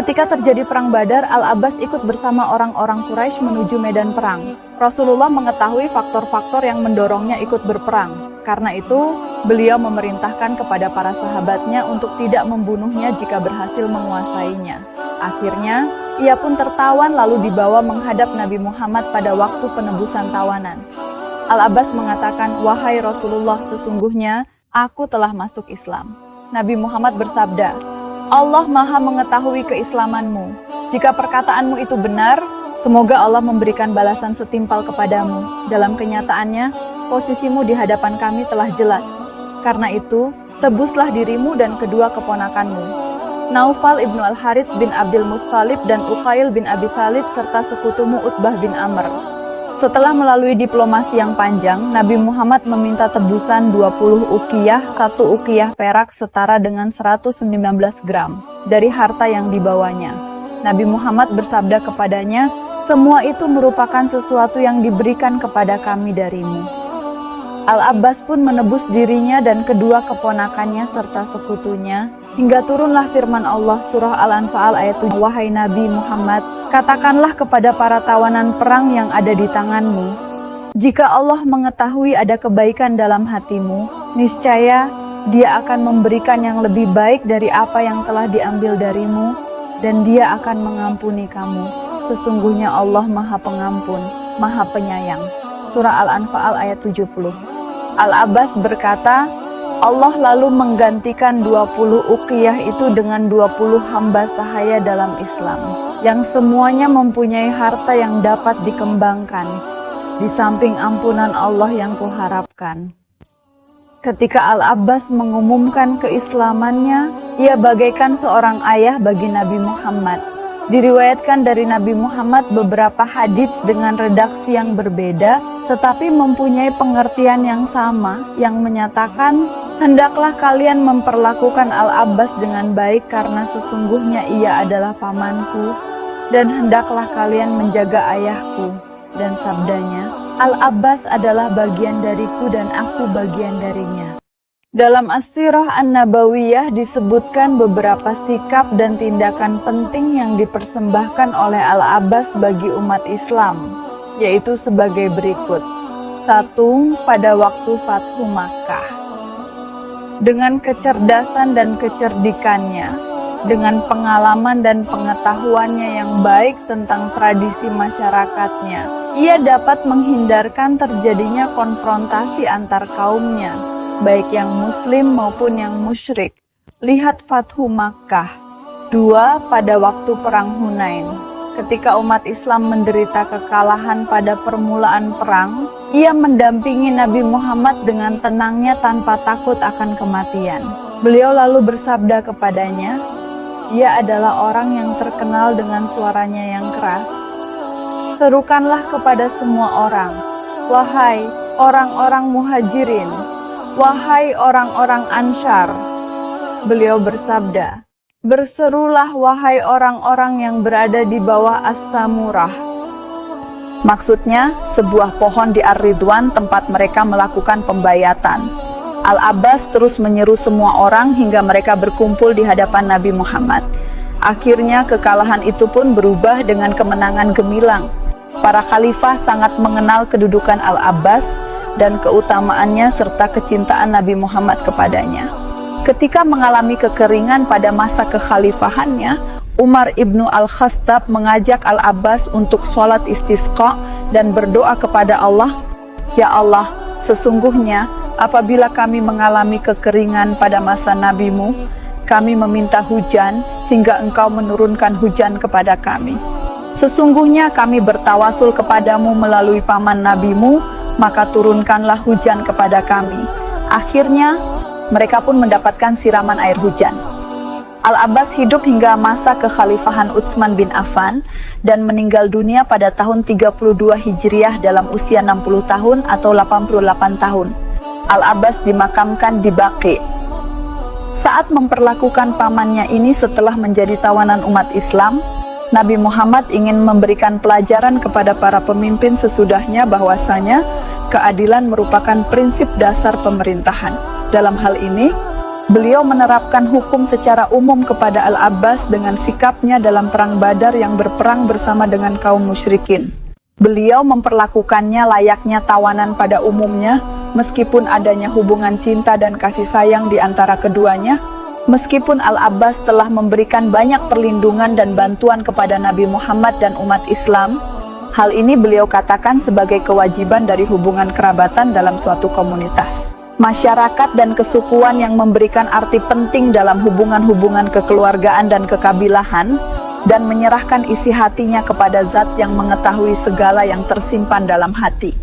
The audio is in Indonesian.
Ketika terjadi perang Badar, Al-Abbas ikut bersama orang-orang Quraisy menuju medan perang. Rasulullah mengetahui faktor-faktor yang mendorongnya ikut berperang. Karena itu, beliau memerintahkan kepada para sahabatnya untuk tidak membunuhnya jika berhasil menguasainya. Akhirnya, ia pun tertawan lalu dibawa menghadap Nabi Muhammad pada waktu penebusan tawanan. Al-Abbas mengatakan, "Wahai Rasulullah, sesungguhnya aku telah masuk Islam." Nabi Muhammad bersabda, "Allah Maha mengetahui keislamanmu. Jika perkataanmu itu benar, semoga Allah memberikan balasan setimpal kepadamu. Dalam kenyataannya, posisimu di hadapan kami telah jelas. Karena itu, tebuslah dirimu dan kedua keponakanmu." Naufal ibnu Al-Harits bin Abdul Muttalib dan Uqail bin Abi Thalib serta sekutumu Utbah bin Amr. Setelah melalui diplomasi yang panjang, Nabi Muhammad meminta tebusan 20 uqiyah, 1 uqiyah perak setara dengan 119 gram, dari harta yang dibawanya. Nabi Muhammad bersabda kepadanya, "Semua itu merupakan sesuatu yang diberikan kepada kami darimu." Al-Abbas pun menebus dirinya dan kedua keponakannya serta sekutunya, hingga turunlah firman Allah surah Al-Anfal ayat 7, "Wahai Nabi Muhammad, katakanlah kepada para tawanan perang yang ada di tanganmu, jika Allah mengetahui ada kebaikan dalam hatimu, niscaya Dia akan memberikan yang lebih baik dari apa yang telah diambil darimu, dan Dia akan mengampuni kamu. Sesungguhnya Allah Maha Pengampun, Maha Penyayang." Surah Al-Anfal ayat 70. Al-Abbas berkata, Allah lalu menggantikan 20 uqiyah itu dengan 20 hamba sahaya dalam Islam, yang semuanya mempunyai harta yang dapat dikembangkan, di samping ampunan Allah yang kuharapkan. Ketika Al-Abbas mengumumkan keislamannya, ia bagaikan seorang ayah bagi Nabi Muhammad. Diriwayatkan dari Nabi Muhammad beberapa hadits dengan redaksi yang berbeda, tetapi mempunyai pengertian yang sama, yang menyatakan, "Hendaklah kalian memperlakukan Al-Abbas dengan baik karena sesungguhnya ia adalah pamanku, dan hendaklah kalian menjaga ayahku." Dan sabdanya, "Al-Abbas adalah bagian dariku dan aku bagian darinya." Dalam As-Sirah An-Nabawiyah disebutkan beberapa sikap dan tindakan penting yang dipersembahkan oleh Al-Abbas bagi umat Islam, yaitu sebagai berikut. 1. Pada waktu Fathu Makkah. Dengan kecerdasan dan kecerdikannya, dengan pengalaman dan pengetahuannya yang baik tentang tradisi masyarakatnya, ia dapat menghindarkan terjadinya konfrontasi antar kaumnya, baik yang muslim maupun yang musyrik. Lihat Fathu Makkah. 2. Pada waktu Perang Hunain. Ketika umat Islam menderita kekalahan pada permulaan perang, ia mendampingi Nabi Muhammad dengan tenangnya tanpa takut akan kematian. Beliau lalu bersabda kepadanya, ia adalah orang yang terkenal dengan suaranya yang keras. Serukanlah kepada semua orang, wahai orang-orang muhajirin, wahai orang-orang Ansyar. Beliau bersabda, berserulah wahai orang-orang yang berada di bawah As-Samurah. Maksudnya, sebuah pohon di Ar-Ridwan tempat mereka melakukan pembayatan. Al-Abbas terus menyeru semua orang hingga mereka berkumpul di hadapan Nabi Muhammad. Akhirnya kekalahan itu pun berubah dengan kemenangan gemilang. Para khalifah sangat mengenal kedudukan Al-Abbas dan keutamaannya serta kecintaan Nabi Muhammad kepadanya. Ketika mengalami kekeringan pada masa kekhalifahannya, Umar ibnu Al-Khattab mengajak Al-Abbas untuk sholat istisqa dan berdoa kepada Allah, "Ya Allah, sesungguhnya apabila kami mengalami kekeringan pada masa nabimu, kami meminta hujan hingga engkau menurunkan hujan kepada kami. Sesungguhnya kami bertawasul kepadamu melalui paman nabimu, maka turunkanlah hujan kepada kami." Akhirnya, mereka pun mendapatkan siraman air hujan. Al-Abbas hidup hingga masa kekhalifahan Utsman bin Affan dan meninggal dunia pada tahun 32 Hijriah dalam usia 60 tahun atau 88 tahun. Al-Abbas dimakamkan di Baqi. Saat memperlakukan pamannya ini setelah menjadi tawanan umat Islam, Nabi Muhammad ingin memberikan pelajaran kepada para pemimpin sesudahnya bahwasanya keadilan merupakan prinsip dasar pemerintahan. Dalam hal ini, Beliau menerapkan hukum secara umum kepada Al-Abbas dengan sikapnya dalam perang Badar yang berperang bersama dengan kaum musyrikin. Beliau memperlakukannya layaknya tawanan pada umumnya, meskipun adanya hubungan cinta dan kasih sayang di antara keduanya. Meskipun Al-Abbas telah memberikan banyak perlindungan dan bantuan kepada Nabi Muhammad dan umat Islam, hal ini beliau katakan sebagai kewajiban dari hubungan kerabatan dalam suatu komunitas. Masyarakat dan kesukuan yang memberikan arti penting dalam hubungan-hubungan kekeluargaan dan kekabilahan, dan menyerahkan isi hatinya kepada Zat yang mengetahui segala yang tersimpan dalam hati.